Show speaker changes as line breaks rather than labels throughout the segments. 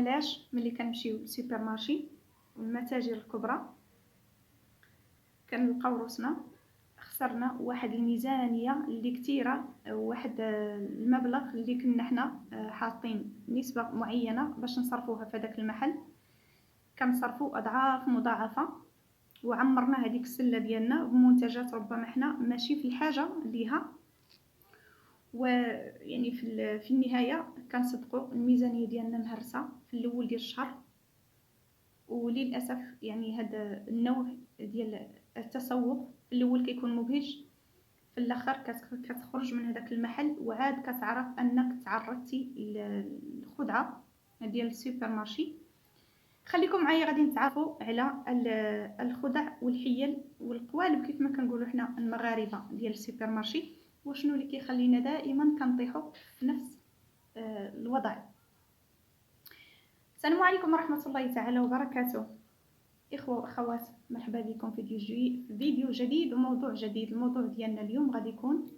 علاش ملي كنمشيو للسوبر مارشي والمتاجر الكبرى كنلقاو روسنا خسرنا واحد الميزانيه اللي كثيره، واحد المبلغ اللي كنا حنا حاطين نسبه معينه باش نصرفوها في هذاك المحل، كنصرفوا اضعاف مضاعفه، وعمرنا هذيك السله ديالنا بمنتجات ربما حنا ماشي في الحاجه ليها. ويعني في النهايه كنصدقوا الميزانيه ديالنا مهرسه في الاول ديال الشهر. وللاسف يعني هذا النوع ديال التسوق في الاول كيكون مبهج، في الاخر كتخرج من هذاك المحل وعاد كتعرف انك تعرضتي للخدعه ديال السوبر مارشي. خليكم معايا غادي نتعرفوا على الخدع والحيل والقوالب كيف ما كنقولوا حنا المغاربه ديال السوبر مارشي، وشنو اللي كيخلينا دائما كنطيحوا في نفس الوضع. السلام عليكم ورحمه الله تعالى وبركاته. اخوه واخوات، مرحبا بكم في فيديو جديد وموضوع جديد. الموضوع ديالنا اليوم غادي يكون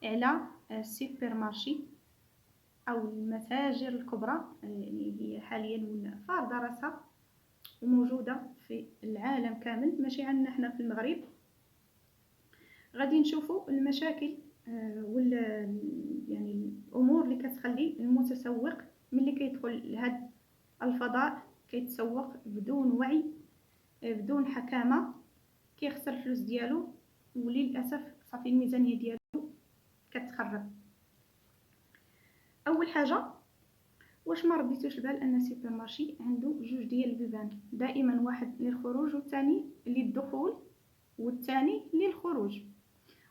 على السوبر مارشي او المتاجر الكبرى، يعني هي حاليا فارضه راسها وموجوده في العالم كامل، ماشي عندنا حنا في المغرب. غادي نشوفوا المشاكل وال يعني الامور اللي كتخلي المتسوق ملي كيدخل لهذا الفضاء كيتسوق بدون وعي، بدون حكامه، كيخسر الفلوس ديالو، وللاسف صافي الميزانيه ديالو كتخرب. اول حاجه، واش ما رديتوش بال ان السوبر مارشي عنده جوج ديال البيبان، دائما واحد للخروج والثاني للدخول والثاني للخروج،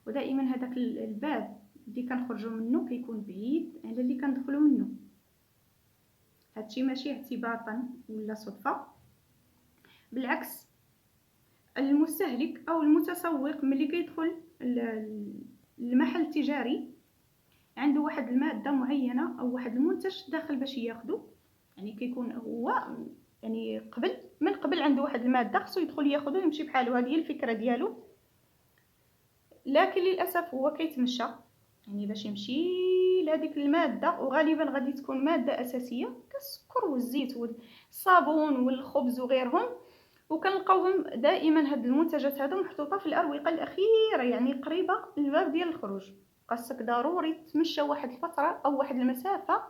ودائما هذاك الباب اللي كنخرجوا منه كيكون بعيد على اللي كندخلوا منه. هادشي ماشي اعتباطا ولا صدفه، بالعكس المستهلك او المتسوق ملي كيدخل المحل التجاري عنده واحد الماده معينه او واحد المنتج داخل باش ياخذه، يعني كيكون هو يعني قبل عنده واحد الماده خصو يدخل ياخذه يمشي بحاله. هذه هي الفكره ديالو، لكن للاسف هو كيتمشى يعني باش يمشي لهذيك الماده، وغالبا غادي تكون ماده اساسيه كالسكر والزيت والصابون والخبز وغيرهم، وكنلقاوهم دائما هاد المنتجات هادو محطوطه في الاروقه الاخيره، يعني قريبه للباب ديال الخروج. خاصك ضروري تمشى واحد الفتره او واحد المسافه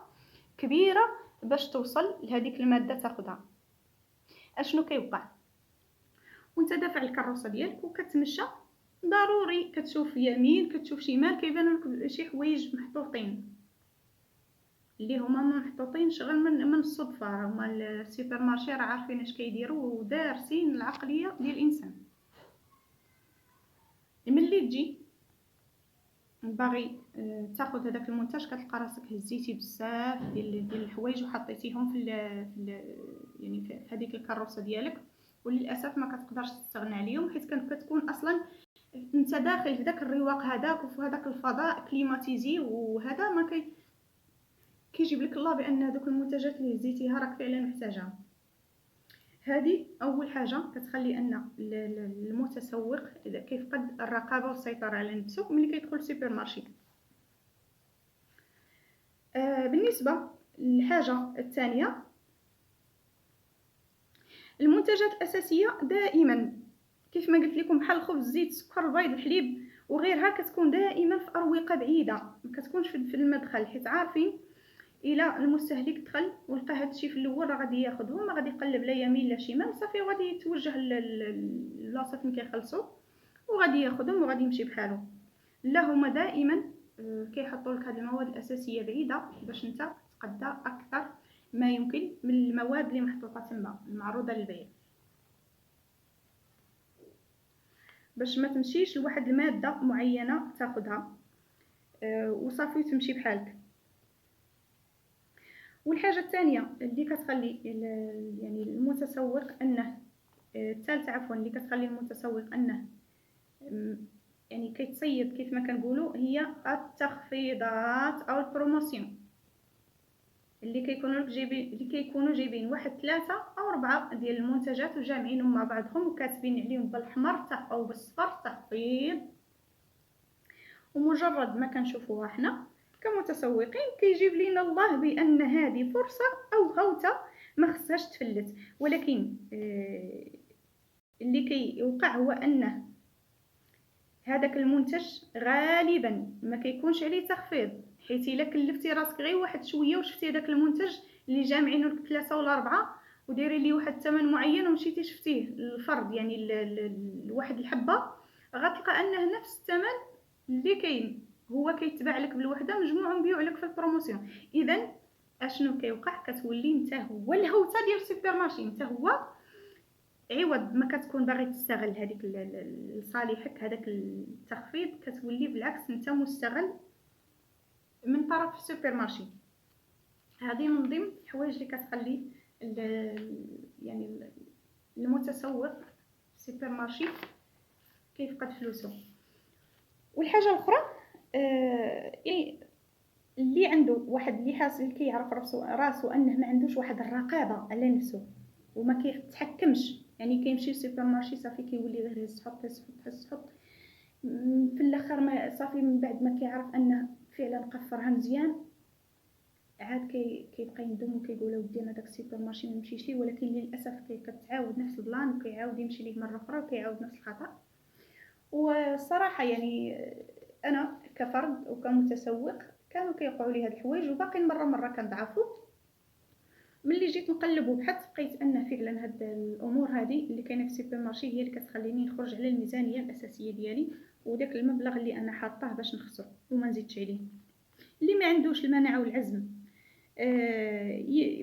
كبيره باش توصل لهذيك الماده تاخذها. اشنو كيوقع وانت دافع الكروسه ديالك وكتمشى؟ ضروري كتشوف يمين كتشوف شمال، كيبانوا لك شي حوايج محطوطين اللي هما ما محطوطينش غير من الصدفه. هما السوبر مارشي راه عارفين اش كيديروا ودارسين العقليه ديال الانسان. ملي تجي باغي تاخذ هذاك المنتج كتلقى راسك هزيتي بزاف ديال الحوايج وحطيتيهم في يعني في هذيك الكروسه ديالك، وللاسف ما كتقدرش تستغنى عليهم، حيت كتكون اصلا انت داخل في داك الرواق هذاك وفي هذاك الفضاء كليماتيزي، وهذا ما كيجيب لك الله بان هذوك المنتجات اللي هزيتيها راك فعلا محتاجها. هذه اول حاجه كتخلي ان المتسوق كيفقد الرقابه والسيطره على نفسه ملي كيدخل السوبر مارشي. بالنسبه للحاجه الثانيه، المنتجات الاساسيه دائما كيف ما قلت لكم بحال الخبز، الزيت، السكر، البيض، الحليب وغيرها كتكون دائما في اروقه بعيده، ما كتكونش في المدخل، حيت عارفين الى المستهلك دخل ولقى هادشي في الاول راه غادي ياخذه، ما غادي يقلب لا يمين لا شمال، صافي غادي يتوجه للبلاصه فين كيخلصوا وغادي ياخذهم وغادي يمشي بحاله. لا، هما دائما كيحطوا لك هاد المواد الاساسيه بعيده باش انت تقدر اكثر ما يمكن من المواد اللي محطوطه تما المعروضه للبيع، باش ما تمشيش لواحد الماده معينه تاخذها وصافي تمشي بحالك. والحاجه الثانيه اللي كتخلي يعني المتسوق انه الثالثه عفوا اللي كتخلي المتسوق انه يعني كيتصيد كيف ما كنقولوا هي التخفيضات او البروموسيون اللي كيكونوا جايبين واحد 3 أو 4 ديال المنتجات وجامعينهم مع بعضهم وكاتبين عليهم بالاحمر او بالصفر تخفيض، ومجرد ما كنشوفوها حنا كمتسوقين كيجيب لينا الله بان هذه فرصه او هوته ما خصهاش تفلت. ولكن اللي كيوقع هو انه هذاك المنتج غالبا ما كيكونش عليه تخفيض، حيت الا كلفتي راسك غير واحد شويه وشفتي هذاك المنتج اللي جامعينه لك 3 ولا 4 وديري ليه واحد الثمن معين ومشيتي شفتيه الفرد يعني لواحد الحبه، غتلقى انه نفس الثمن اللي كاين هو كيتباع لك بالوحده مجموع مبيوع لك في البروموسيون. اذا اشنو كيوقع؟ كتولي انت هو الهوته ديال السوبر مارشي، انت هو عوض ما كتكون باغي تستغل هذيك لصالحك هذاك التخفيض، كتولي بالعكس انت مستغل من طرف السوبر مارشي. هذه من ضمن الحوايج اللي كتخلي يعني المتسوق السوبر مارشي كيفقد فلوسه. والحاجه الاخرى اللي عنده واحد اللي حاسس اللي كيعرف راسو انه ما عندوش واحد الرقابه على نفسه وما كيتحكمش، يعني كيمشي للسوبر مارشي صافي كيولي غير يهز تحط في الاخر ما صافي من بعد ما كيعرف انه فعلا قفرها مزيان عاد كيبقى يندم وكيقول اودي انا داك السوبر مارشي ما نمشيش ليه، ولكن للاسف كتعاود نفس البلان وكيعاود يمشي ليه مره اخرى وكيعاود نفس الخطا. والصراحه يعني انا كفرد وكمتسوق كانوا كيوقعوا لي هاد الحوايج وباقي مره كنضعفوا. ملي جيت نقلب وبحثت لقيت ان فعلا هاد الامور هذه اللي كاينه في السوبر مارشي هي اللي كتخليني نخرج على الميزانيه الاساسيه ديالي وداك المبلغ اللي انا حاطاه باش نخسر وما نزيدش عليه. اللي ما عندوش المناعه والعزم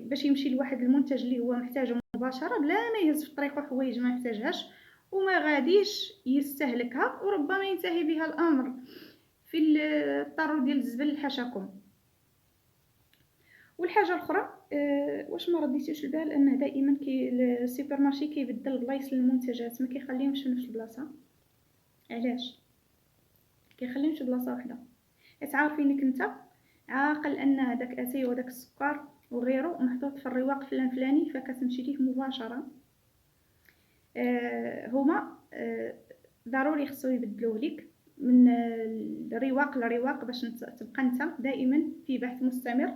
باش يمشي لواحد المنتج اللي هو محتاجه مباشره بلا ما يهز في طريقه حوايج ما محتاجهاش وما غاديش يستهلكها وربما ينتهي بها الامر في الطارو ديال الزبل الحشاكم. والحاجه الاخرى واش ما رديتيش البال ان دائما السوبر مارشي كيبدل بلايص للمنتجات ما كيخليهمش في نفس البلاصه. علاش كيخليهمش في بلاصه واحده؟ عارفين انك انت عاقل ان هذاك اتاي وداك السكر وغيره محطوط في الرواق فلاني فكتمشي ليه مباشره. هما ضروري خصو يبدلوه لك من رواق لرواق باش تبقى انت دائما في بحث مستمر،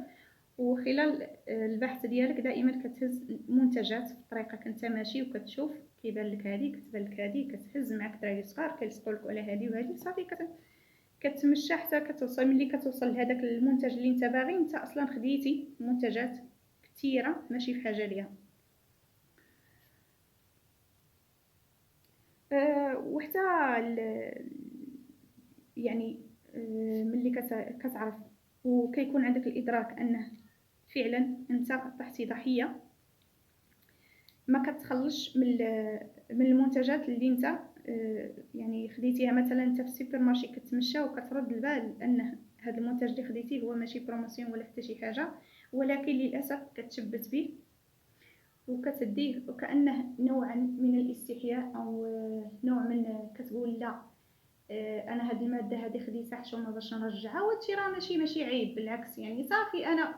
وخلال البحث ديالك دائما كتهز منتجات في طريقك انت ماشي وكتشوف كيبان لك هذه كتبان لك هذه كتهز معك دراري صغار كيلصقوا لك على هذه وهذه صافي كتمشى حتى كتوصل. ملي كتوصل لهذاك المنتج اللي انت باغي انت اصلا خديتي منتجات كثيره ماشي في حاجه ليها. وحتى يعني ملي كتعرف وكيكون عندك الادراك انه فعلا انت طحتي ضحيه ما كتخلش من المنتجات اللي انت يعني خديتيها. مثلا انت في السوبر مارشي كتمشى وكترد البال ان هذا المنتج اللي خديتيه هو ماشي بروموسيون ولا حتى شي حاجه، ولكن للاسف كتشبت به وكتديه وكانه نوع من الاستحياء او نوع من كتقول لا انا هذه الماده هذه خديتها حشومه باش نرجعها، وهادشي راه ماشي عيب بالعكس. يعني صافي انا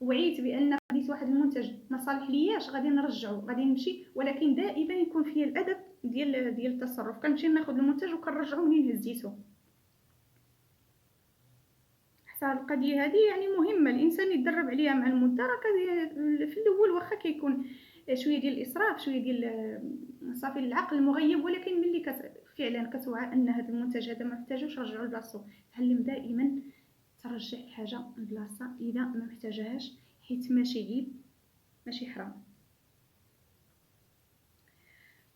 وعيت بان خديت واحد المنتج ما صالح لياش غادي نرجعه غادي نمشي، ولكن دائما يكون فيه الادب ديال التصرف. كنمشي ناخذ المنتج وكنرجعو منين هزيته. حتى القضيه هذه يعني مهمه الانسان يتدرب عليها مع المده. راه في الاول واخا كيكون شويه ديال الاسراف شويه ديال صافي العقل المغيب، ولكن ملي فعلا كتوعى ان هذا المنتج هذا ما محتاجوش رجعوا لبلاصتو. تعلم دائما ترجع الحاجه لبلاصتها اذا ما محتاجهاش، حيت ماشي عيب ماشي حرام.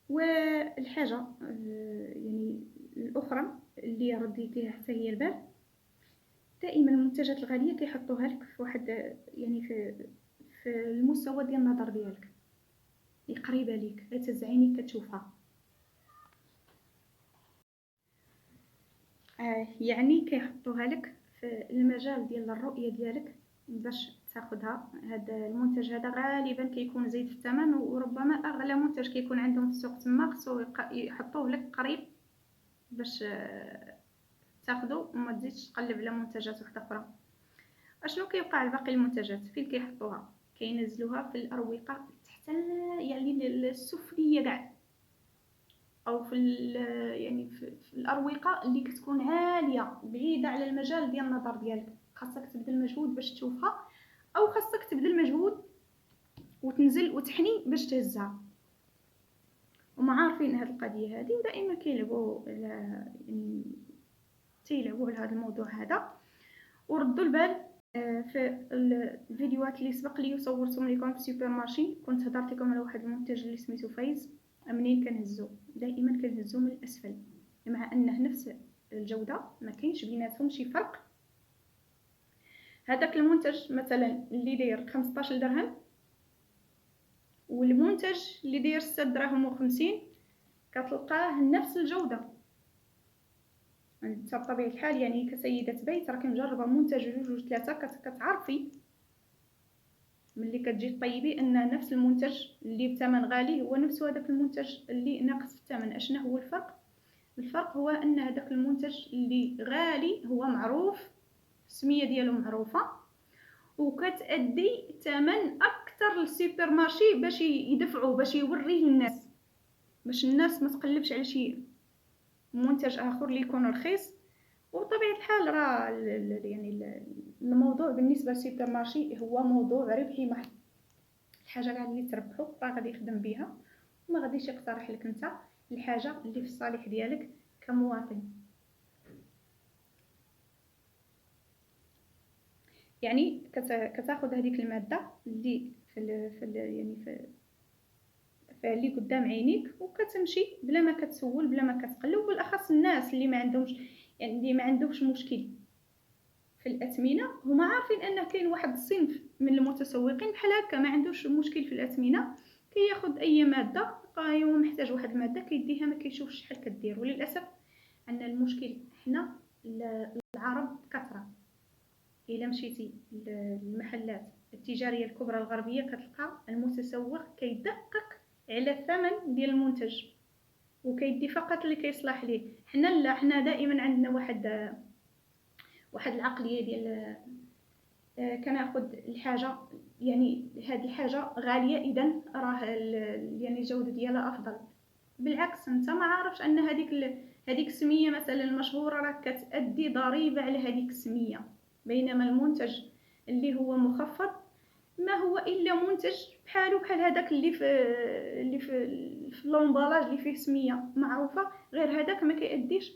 والحاجه يعني الاخرى اللي رديت ليها حتى هي البال، دائما المنتجات الغاليه كيحطوها لك في واحد يعني في المستوى ديال النظر ديالك قريبه ليك هتز عينيك كتشوفها. يعني كيحطوها لك في المجال ديال الرؤيه ديالك باش تاخذها. هذا المنتج هذا غالبا كيكون زايد في الثمن وربما اغلى منتج كيكون عندهم في السوق تما خصو يحطوه لك قريب باش تاخذو وما تزيدش تقلب على منتجات واحده اخرى. اشنو كيوقع لباقي المنتجات؟ فين كيحطوها؟ كينزلوها في الاروقه تحت يعني السفليه كاع، او في يعني في الاروقه اللي كتكون عاليه بعيده على المجال ديال النظر ديالك. خاصك تبذل مجهود باش تشوفها، او خاصك تبذل مجهود وتنزل وتحني باش تهزها. وما عارفين هاد القضيه هذه، ودائما كيلعبوا يعني تيلعبوا على هذا الموضوع هذا. وردوا البال في الفيديوهات اللي سبق لي وصورتهم لكم في السوبر مارشي، كنت هضرت لكم على واحد المنتج اللي سميتو فايز. منين كنهزو دائما كنهزو من الاسفل، مع انه نفس الجوده ما كاينش بيناتهم شي فرق. هذاك المنتج مثلا اللي داير 15 درهم والمنتج اللي داير 6 دراهم و50 كتلقاه نفس الجوده. انت بطبيعه الحال يعني كسيده بيت راكي مجربه منتج جوج ثلاثه، كتعرفي ملي كتجي طيبي ان نفس المنتج اللي بثمن غالي هو نفس هذاك المنتج اللي ناقص في الثمن. اشنا هو الفرق؟ الفرق هو ان هذاك المنتج اللي غالي هو معروف، السميه ديالو معروفه، وكتأدي ثمن اكثر للسوبر مارشي باش يدفعوا، باش يوريه للناس، باش الناس ما تقلبش على شي منتج اخر اللي يكون رخيص. وبطبيعه الحال راه يعني الموضوع بالنسبه للسوبر مارشي هو موضوع ربحي محض. الحاجه كاع اللي تربحو راه غادي يخدم بها، وما غاديش يقترح لك انت الحاجه اللي في الصالح ديالك كمواطن. يعني كتاخذ هذيك الماده اللي يعني اللي قدام عينيك، وكتمشي بلا ما كتسول بلا ما كتقلب. بالاخص الناس اللي ما عندهمش يعني اللي ما عندهمش مشكل في الاثمنه، هما عارفين ان كاين واحد الصنف من المتسوقين بحال هكا ما عندوش مشكل في الاثمنه، كياخذ اي ماده هو محتاج واحد الماده كيديها، ما كيشوفش شحال كدير. وللاسف عندنا المشكل حنا العرب كثره. الا مشيتي للمحلات التجاريه الكبرى الغربيه كتلقى المتسوق كيدقق على الثمن ديال المنتج وكيدي فقط اللي كيصلح ليه. حنا لا، حنا دائما عندنا واحد العقليه ديال كناخذ الحاجه، يعني هذه الحاجه غاليه اذا راه يعني الجوده ديالها افضل. بالعكس انت ما عارفش ان هذيك السميه مثلا المشهوره راه كتادي ضريبه على هذيك السميه، بينما المنتج اللي هو مخفض ما هو الا منتج بحال هذاك اللي في لومبالاج اللي فيه سميه معروفه، غير هذاك ما كياديش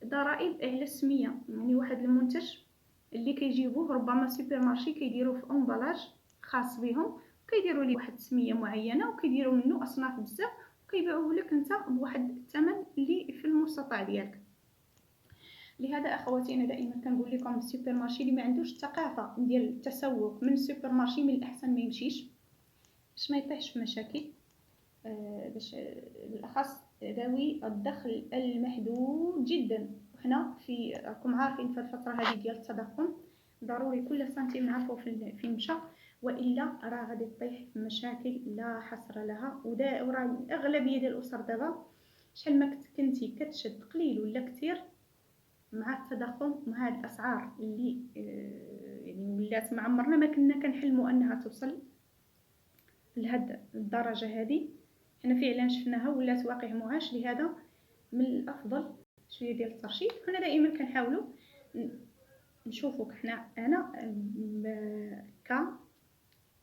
ضرائب على السميه. يعني واحد المنتج اللي كيجيبوه ربما سوبر مارشي كيديروه في امبالاج خاص بهم، كيديروا ليه واحد السميه معينه وكيديروا منه اصناف بزاف وكيبيعوه لك انت بواحد الثمن اللي في المستطاع ديالك. لهذا اخواتي انا دائما كنقول لكم السوبر مارشي اللي ما عندوش الثقافه ديال التسوق من السوبر مارشي من الاحسن ما يمشيش باش ما يطيحش في مشاكل. باش بالاخص ذوي الدخل المحدود جدا. وحنا راكم عارفين في الفتره هذه ديال التضخم ضروري كل سنتيم نعرفوا في مشى، والا راه غادي تطيح في مشاكل لا حصر لها. وراه اغلبيه ديال الاسر دابا شحال ما كنتي كتشد قليل ولا كثير مع التضخم مع هاد الاسعار اللي يعني ولات ما عمرنا ما كنا كنحلموا انها توصل لهاد الدرجه هذه. حنا فعلا شفناها ولات واقع معاش. لهذا من الافضل شويه ديال الترشيد. حنا دائما كنحاولوا نشوفوك حنا انا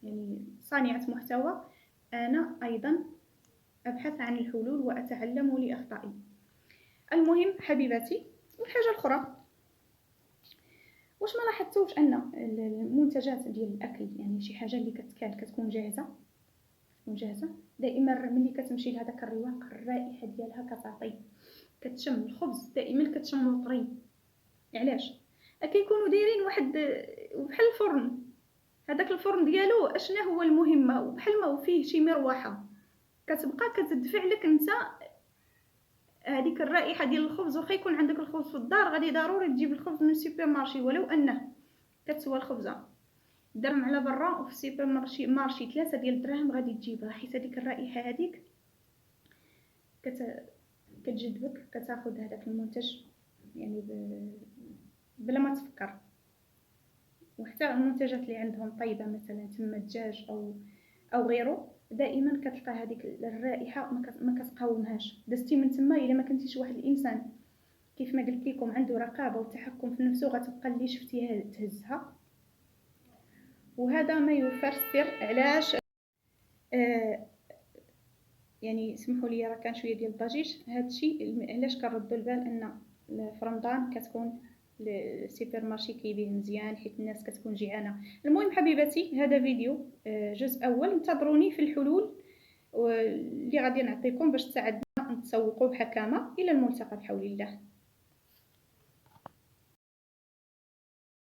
يعني صانعه محتوى، انا ايضا ابحث عن الحلول واتعلم لاخطائي. المهم حبيباتي، والحاجه الاخرى واش ما لاحظتوش ان المنتجات ديال الاكل يعني شي حاجه اللي كتكون جاهزه دائما ملي كتمشي لهذاك الرواق الرائحه ديالها كتعطي، كتشم الخبز دائما كتشمو طري. علاش؟ كيكونوا دايرين واحد بحال الفرن، هذاك الفرن ديالو اشنا هو المهمه، وبحال ما هو فيه شي مروحه كتبقى كتدفع لك انت هذيك الرائحه ديال الخبز. واخا يكون عندك الخبز في الدار غادي ضروري تجيب الخبز من السوبر مارشي ولو انه كتسوى الخبزه درهم على برا، وفي السوبر مارشي 3 ديال الدراهم غادي تجيبها، حيت هذيك الرائحه هذيك كتجذبك، كتاخذ هذاك المنتج يعني بلا ما تفكر. وحتى المنتجات اللي عندهم طيبه مثلا تم الدجاج او غيره دائما كتلقى هذيك الرائحه ما كتقاومهاش. دزتي من تما الا ما كنتيش واحد الانسان كيف ما قلت لكم عنده رقابه وتحكم في نفسه غتبقى اللي شفتيها تهزها. وهذا ما يفسر علاش يعني سمحوا لي راه كان شويه ديال الضجيج. هادشي علاش كنردوا البال ان في رمضان كتكون السوبر مارشي كيبيع مزيان حيت الناس كتكون جيعانه. المهم حبيباتي، هذا فيديو جزء اول، انتظروني في الحلول اللي غادي نعطيكم باش تساعدنا نتسوقوا بحكامه. الى الملتقى بحول الله.